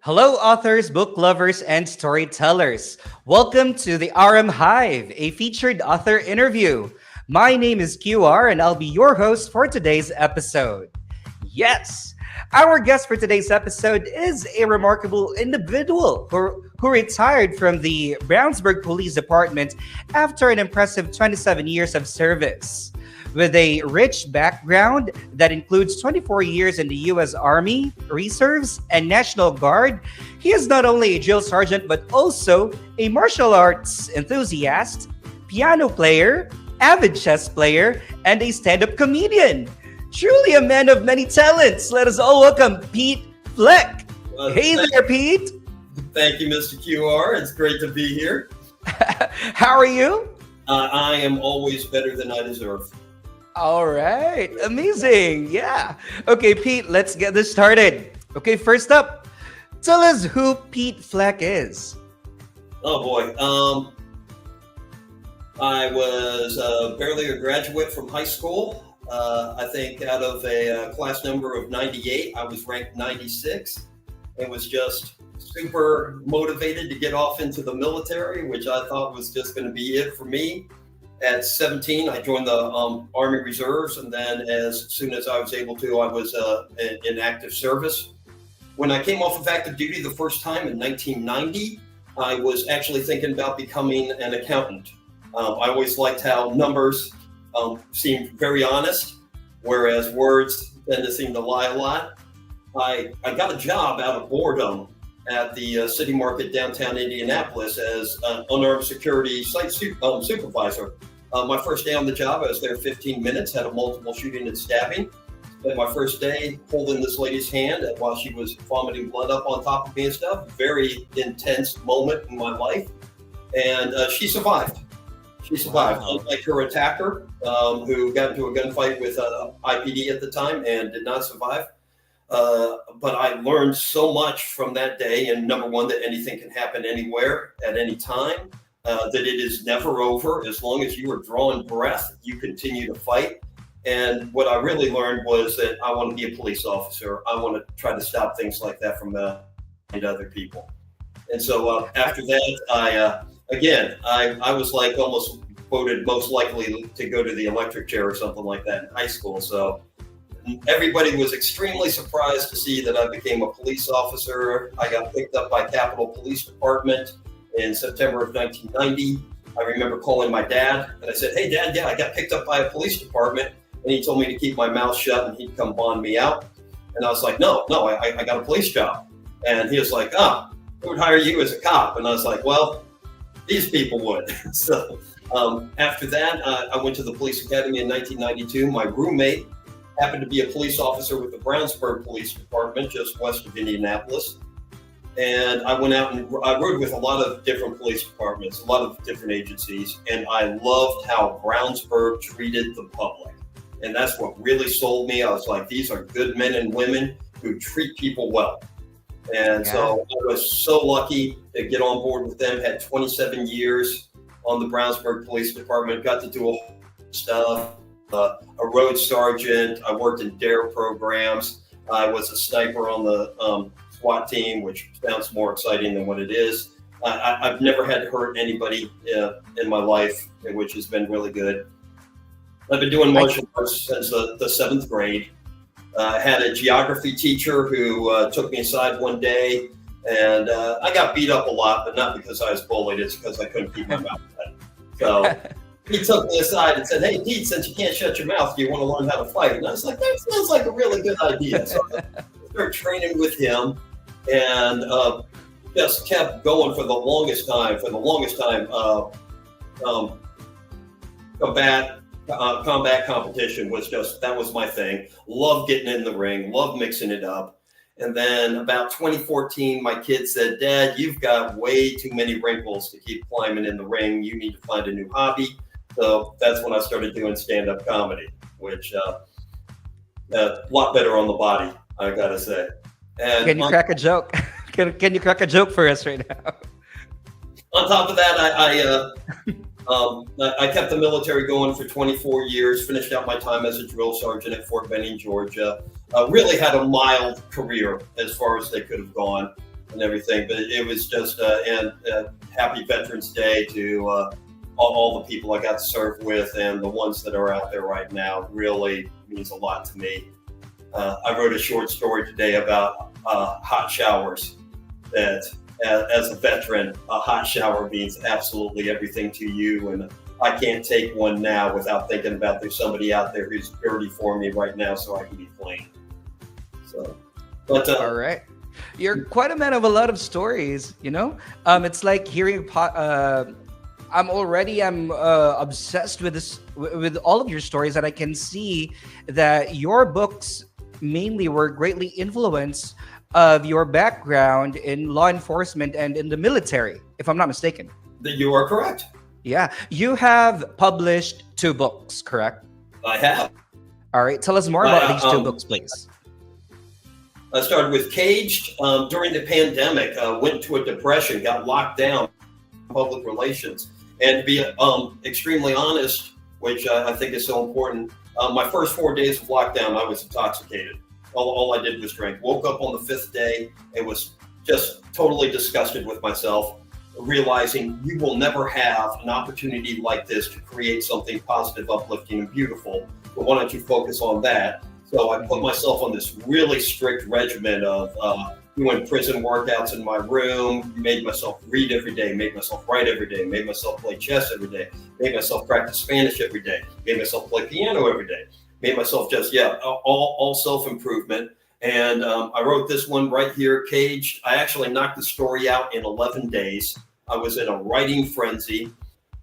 Hello, authors, book lovers, and storytellers. Welcome to the RM Hive, a featured author interview. My name is QR, and I'll be your host for today's episode. Yes, our guest for today's episode is a remarkable individual who retired from the Brownsburg Police Department after an impressive 27 years of service. With a rich background that includes 24 years in the U.S. Army, Reserves, and National Guard, he is not only a drill sergeant but also a martial arts enthusiast, piano player, avid chess player, and a stand-up comedian. Truly a man of many talents. Let us all welcome Pete Fleck. Hey there, Pete. Thank you, Mr. QR. It's great to be here. How are you? I am always better than I deserve. All right. Amazing. Yeah. Okay, Pete, let's get this started. Okay, first up, tell us who Pete Fleck is. Oh, boy. I was barely a graduate from high school. I think out of a class number of 98, I was ranked 96 and was just super motivated to get off into the military, which I thought was just going to be it for me. At 17, I joined the Army Reserves, and then as soon as I was able to, I was in active service. When I came off of active duty the first time in 1990, I was actually thinking about becoming an accountant. I always liked how numbers seemed very honest, whereas words tend to seem to lie a lot. I got a job out of boredom at the City Market downtown Indianapolis as an unarmed security site supervisor. My first day on the job, I was there 15 minutes, had a multiple shooting and stabbing. Spent my first day holding this lady's hand while she was vomiting blood up on top of me and stuff. Very intense moment in my life. And she survived. She survived, unlike her attacker, who got into a gunfight with IPD at the time and did not survive. But I learned so much from that day. And number one, that anything can happen anywhere at any time, that it is never over. As long as you are drawing breath, you continue to fight. And what I really learned was that I want to be a police officer. I want to try to stop things like that from other people. And so after that, I was like almost voted most likely to go to the electric chair or something like that in high school. So everybody was extremely surprised to see that I became a police officer. I got picked up by Capitol Police Department in September of 1990. I remember calling my dad and I said, "Hey, Dad, yeah, I got picked up by a police department." And he told me to keep my mouth shut and he'd come bond me out. And I was like, no, I got a police job. And he was like, who would hire you as a cop? And I was like, well, these people would. So after that, I went to the police academy in 1992. My roommate happened to be a police officer with the Brownsburg Police Department, just west of Indianapolis. And I went out and I rode with a lot of different police departments, a lot of different agencies. And I loved how Brownsburg treated the public. And that's what really sold me. I was like, these are good men and women who treat people well. And so I was so lucky to get on board with them, had 27 years on the Brownsburg Police Department, got to do a whole stuff. A road sergeant. I worked in DARE programs. I was a sniper on the SWAT team, which sounds more exciting than what it is. I've never had to hurt anybody in my life, which has been really good. I've been doing martial arts since the seventh grade. I had a geography teacher who took me aside one day, and I got beat up a lot, but not because I was bullied. It's because I couldn't keep my mouth shut. So he took me aside and said, "Hey, Pete, since you can't shut your mouth, do you want to learn how to fight?" And I was like, that sounds like a really good idea. So I started training with him and just kept going for the longest time. Combat competition was that was my thing. Loved getting in the ring, loved mixing it up. And then about 2014, my kid said, "Dad, you've got way too many wrinkles to keep climbing in the ring. You need to find a new hobby." So that's when I started doing stand-up comedy, which a lot better on the body, I gotta say. And can you crack a joke? Can you crack a joke for us right now? On top of that, I kept the military going for 24 years, finished out my time as a drill sergeant at Fort Benning, Georgia. Really had a mild career as far as they could have gone. and everything. But it was just and happy Veterans Day to all the people I got to serve with, and the ones that are out there right now. Really means a lot to me. I wrote a short story today about hot showers. That as a veteran, a hot shower means absolutely everything to you, and I can't take one now without thinking about there's somebody out there who's dirty for me right now, so I can be clean. So, but All right. You're quite a man of a lot of stories, you know? It's like hearing I'm obsessed with this with all of your stories, and I can see that your books mainly were greatly influenced of your background in law enforcement and in the military, if I'm not mistaken. you are correct. Yeah. You have published 2 books, correct? I have. All right. Tell us more about these 2 books, please. I started with Caged during the pandemic. Went into a depression, got locked down, public relations, and to be extremely honest, which I think is so important. My first 4 days of lockdown, I was intoxicated. All I did was drink. Woke up on the 5th day and was just totally disgusted with myself, realizing you will never have an opportunity like this to create something positive, uplifting, and beautiful. But why don't you focus on that? So I put myself on this really strict regimen of doing prison workouts in my room, made myself read every day, made myself write every day, made myself play chess every day, made myself practice Spanish every day, made myself play piano every day, made myself just, all self-improvement. And I wrote this one right here, Caged. I actually knocked the story out in 11 days. I was in a writing frenzy.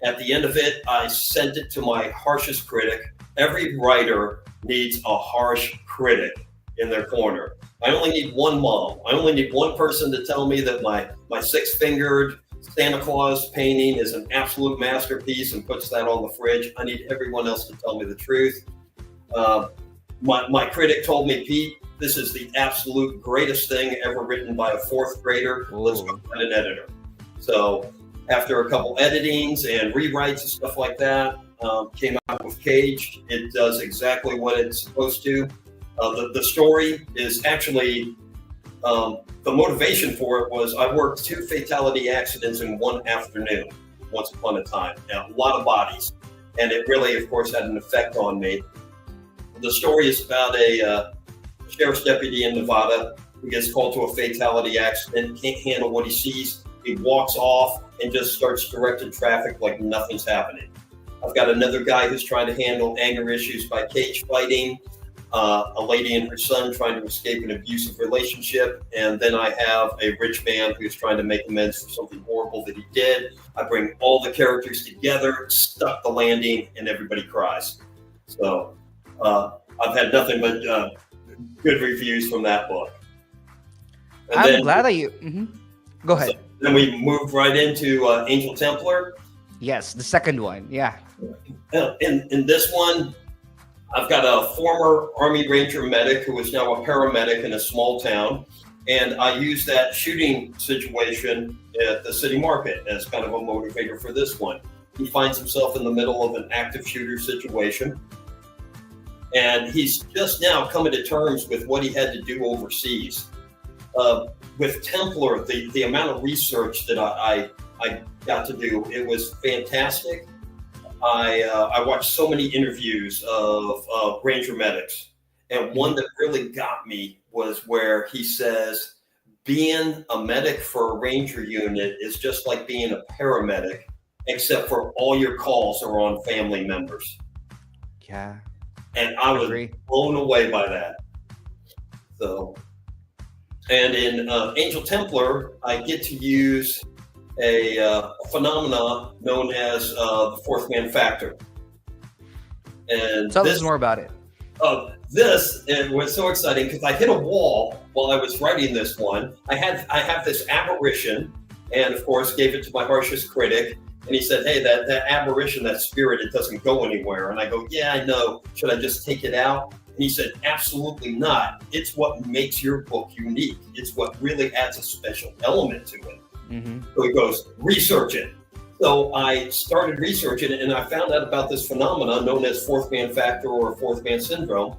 At the end of it, I sent it to my harshest critic. Every writer needs a harsh critic in their corner. I only need one mom. I only need one person to tell me that my 6-fingered Santa Claus painting is an absolute masterpiece and puts that on the fridge. I need everyone else to tell me the truth. My critic told me, Pete, this is the absolute greatest thing ever written by a 4th grader. Let's go find an editor. So after a couple editings and rewrites and stuff like that, came out with Caged. It does exactly what it's supposed to. The story is actually, the motivation for it was I worked 2 fatality accidents in one afternoon, once upon a time. Now, a lot of bodies. And it really, of course, had an effect on me. The story is about a sheriff's deputy in Nevada who gets called to a fatality accident, can't handle what he sees. He walks off and just starts directing traffic like nothing's happening. I've got another guy who's trying to handle anger issues by cage fighting, a lady and her son trying to escape an abusive relationship, and then I have a rich man who's trying to make amends for something horrible that he did. I bring all the characters together, stuck the landing, and everybody cries. So I've had nothing but good reviews from that book. And I'm glad that you... Go ahead. So then we moved right into Angel Templar. Yes, the second one. Yeah. In this one, I've got a former Army Ranger medic who is now a paramedic in a small town. And I use that shooting situation at the city market as kind of a motivator for this one. He finds himself in the middle of an active shooter situation. And he's just now coming to terms with what he had to do overseas. With Templar, the amount of research that I got to do, it was fantastic. I watched so many interviews of Ranger medics, and one that really got me was where he says, being a medic for a Ranger unit is just like being a paramedic, except for all your calls are on family members. Yeah. And I was blown away by that. So, and in Angel Templar, I get to use a phenomena known as the fourth man factor. And tell us more about it. It was so exciting because I hit a wall while I was writing this one. I have this apparition, and of course gave it to my harshest critic. And he said, hey, that apparition, that spirit, it doesn't go anywhere. And I go, yeah, I know. Should I just take it out? And he said, absolutely not. It's what makes your book unique. It's what really adds a special element to it. Mm-hmm. So he goes, research it. So I started researching it, and I found out about this phenomenon known as fourth man factor or fourth man syndrome,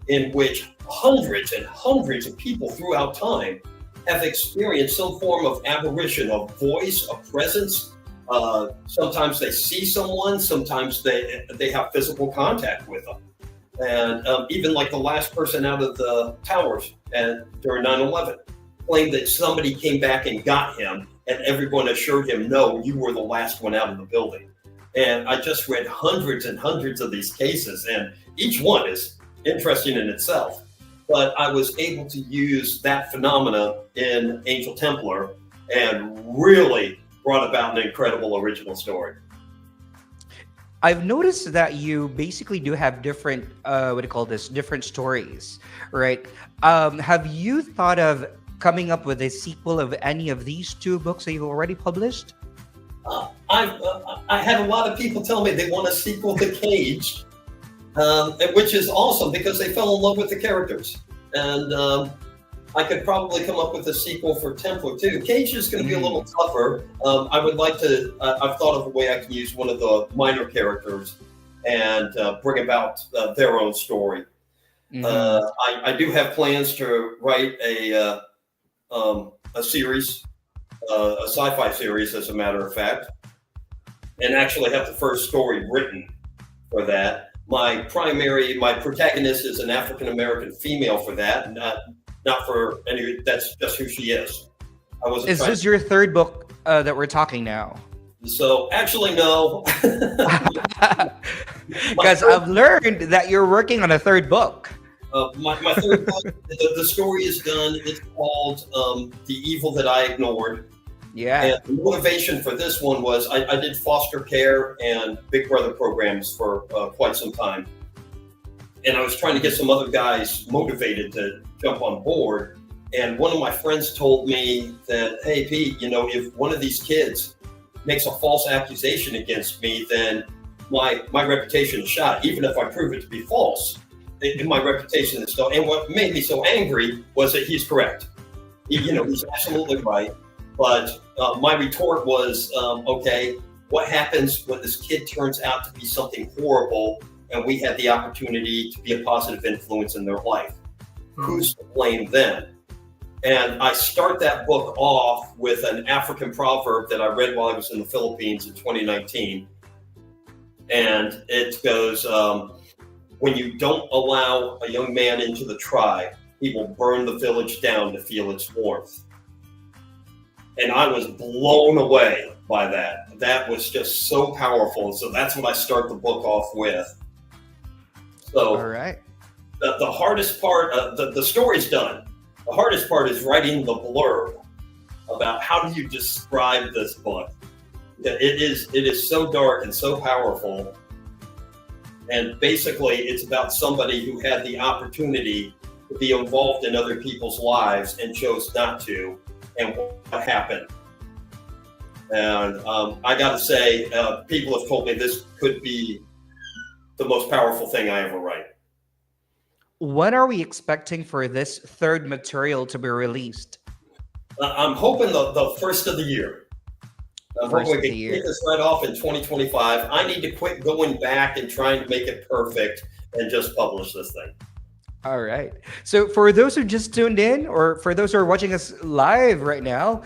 in which hundreds and hundreds of people throughout time have experienced some form of apparition, a voice, a presence. Sometimes they see someone, sometimes they have physical contact with them. And even like the last person out of the towers during 9/11 claimed that somebody came back and got him, and everyone assured him, no, you were the last one out of the building. And I just read hundreds and hundreds of these cases, and each one is interesting in itself. But I was able to use that phenomena in Angel Templar and really brought about an incredible original story. I've noticed that you basically do have different, what do you call this, different stories, right? Have you thought of coming up with a sequel of any of these two books that you've already published? I had a lot of people tell me they want a sequel to Cage, which is awesome because they fell in love with the characters. And I could probably come up with a sequel for Templar too. Cage is going to be a little tougher. I would like to, I've thought of a way I can use one of the minor characters and bring about their own story. I do have plans to write a series, a sci-fi series, as a matter of fact, and actually have the first story written for that. My protagonist is an African-American female for that, not for any, that's just who she is. Is this your third book that we're talking now? So actually, no. Because I've learned that you're working on a third book. My third book, the story is done. It's called The Evil That I Ignored. Yeah. And the motivation for this one was I did foster care and Big Brother programs for quite some time. And I was trying to get some other guys motivated to jump on board. And one of my friends told me that, hey, Pete, if one of these kids makes a false accusation against me, then my reputation is shot, even if I prove it to be false. My reputation is still. And what made me so angry was that he's correct. He's absolutely right. But my retort was, okay, what happens when this kid turns out to be something horrible and we had the opportunity to be a positive influence in their life? Who's to blame then? And I start that book off with an African proverb that I read while I was in the Philippines in 2019. And it goes, when you don't allow a young man into the tribe, he will burn the village down to feel its warmth. And I was blown away by that. That was just so powerful. So that's what I start the book off with. So all right. The hardest part, the story's done. The hardest part is writing the blurb about how do you describe this book. It is so dark and so powerful. And basically, it's about somebody who had the opportunity to be involved in other people's lives and chose not to, and what happened. And I got to say, people have told me this could be the most powerful thing I ever write. When are we expecting for this third material to be released? I'm hoping the first of the year. I'm hoping we can kick this right off in 2025. I need to quit going back and trying to make it perfect and just publish this thing. All right. So for those who just tuned in, or for those who are watching us live right now,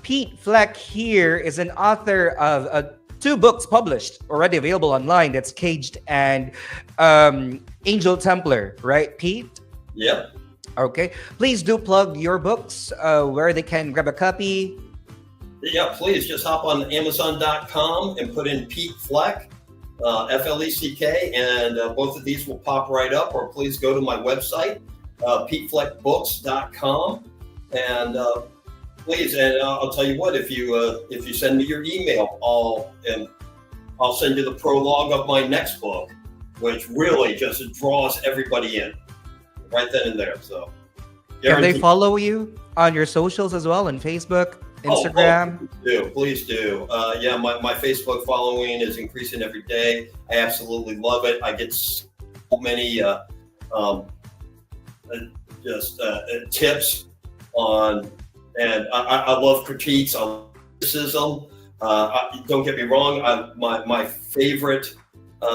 Pete Fleck here is an author of two books published, already available online. That's Caged and Angel Templar, right, Pete? Yep. Okay. Please do plug your books, where they can grab a copy. Yeah, please just hop on Amazon.com and put in Pete Fleck, Fleck, and both of these will pop right up. Or please go to my website, PeteFleckBooks.com, and please. And I'll tell you what, if you send me your email, I'll send you the prologue of my next book, which really just draws everybody in right then and there. So, can they follow you on your socials as well, on Facebook, Instagram? Please do. Yeah, my Facebook following is increasing every day. I absolutely love it. I get so many tips on, and I love critiques, I love criticism. Don't get me wrong. My favorite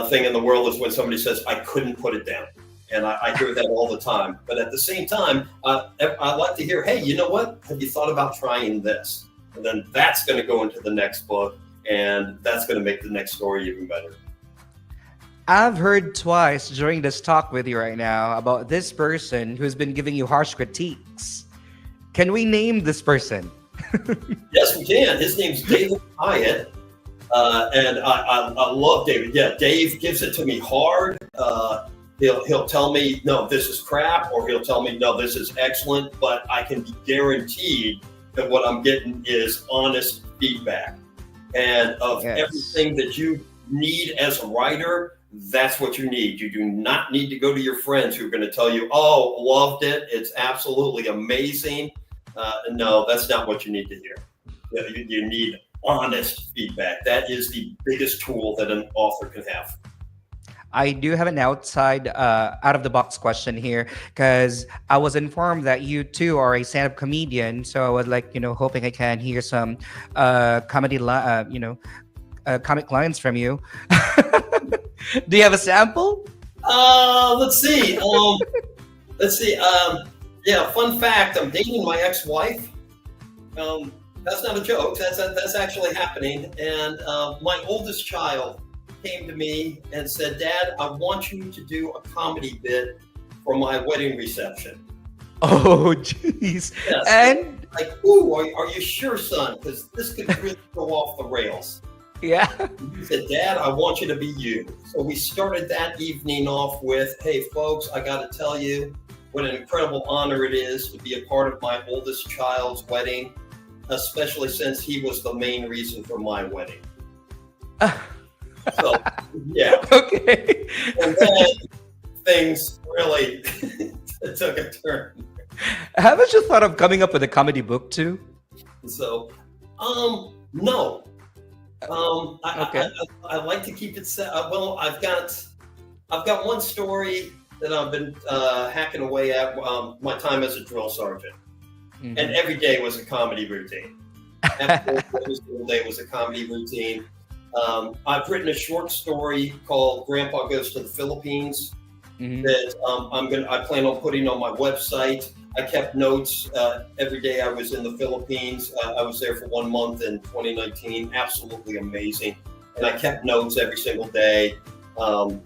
thing in the world is when somebody says, I couldn't put it down. And I hear that all the time. But at the same time, I like to hear, hey, you know what? Have you thought about trying this? And then that's going to go into the next book, and that's going to make the next story even better. I've heard twice during this talk with you right now about this person who's been giving you harsh critiques. Can we name this person? Yes, we can. His name's David Hyatt. And I love David. Yeah, Dave gives it to me hard. He'll tell me, no, this is crap, or he'll tell me, no, this is excellent, but I can be guaranteed that what I'm getting is honest feedback. And of everything that you need as a writer, that's what you need. You do not need to go to your friends who are going to tell you, oh, loved it, it's absolutely amazing. No, that's not what you need to hear. You need honest feedback. That is the biggest tool that an author can have. I do have an out of the box question here because I was informed that you too are a stand-up comedian. So I was like, hoping I can hear some comic lines from you. Do you have a sample? Let's see. Yeah, fun fact, I'm dating my ex-wife. That's not a joke. That's actually happening. And my oldest child came to me and said, Dad, I want you to do a comedy bit for my wedding reception. Oh, jeez. Yes. And like, ooh, are you sure, son? Because this could really go off the rails. Yeah. He said, Dad, I want you to be you. So we started that evening off with, hey, folks, I got to tell you what an incredible honor it is to be a part of my oldest child's wedding, especially since he was the main reason for my wedding. So, yeah. Okay. And then things really took a turn. Haven't you thought of coming up with a comedy book too? So, no. Okay. I like to keep it set. Well, I've got one story that I've been hacking away at my time as a drill sergeant. Mm-hmm. And every day was a comedy routine. Every single day was a comedy routine. I've written a short story called Grandpa Goes to the Philippines that I plan on putting on my website. I kept notes every day I was in the Philippines. I was there for 1 month in 2019. Absolutely amazing. And I kept notes every single day. And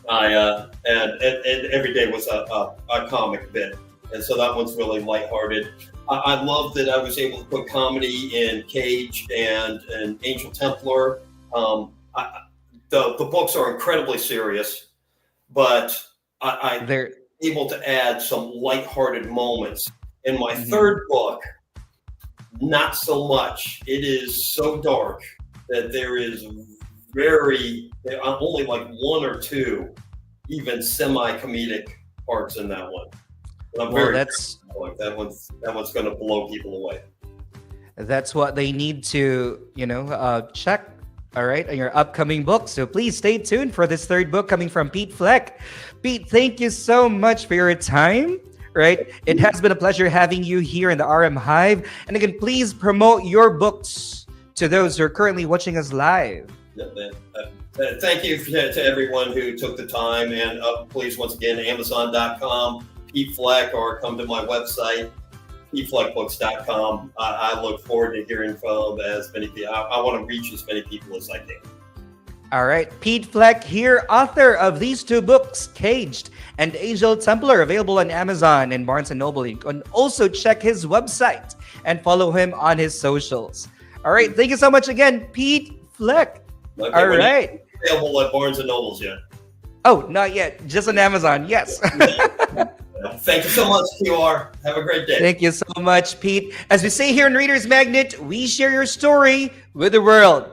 every day was a comic bit. And so that one's really lighthearted. I love that I was able to put comedy in Cage and Angel Templar. The books are incredibly serious, but they're able to add some lighthearted moments. In my third book, not so much. It is so dark that there is only like one or two even semi-comedic parts in that one. And I'm that one's going to blow people away. That's what they need to, check. All right, on your upcoming book. So please stay tuned for this third book coming from Pete Fleck. Pete, thank you so much for your time. Right, it has been a pleasure having you here in the RM Hive. And again, please promote your books to those who are currently watching us live. Thank you to everyone who took the time. And please, once again, Amazon.com, Pete Fleck, or come to my website, PeteFleckBooks.com. I look forward to hearing from as many people. I want to reach as many people as I can. All right. Pete Fleck here, author of these two books, Caged and Angel Templar, available on Amazon and Barnes & Noble. You can also check his website and follow him on his socials. All right. Thank you so much again, Pete Fleck. Okay, all right. Available at Barnes & Nobles yet? Oh, not yet. Just on Amazon. Yes. Thank you so much, QR. Have a great day. Thank you so much, Pete. As we say here in Reader's Magnet, we share your story with the world.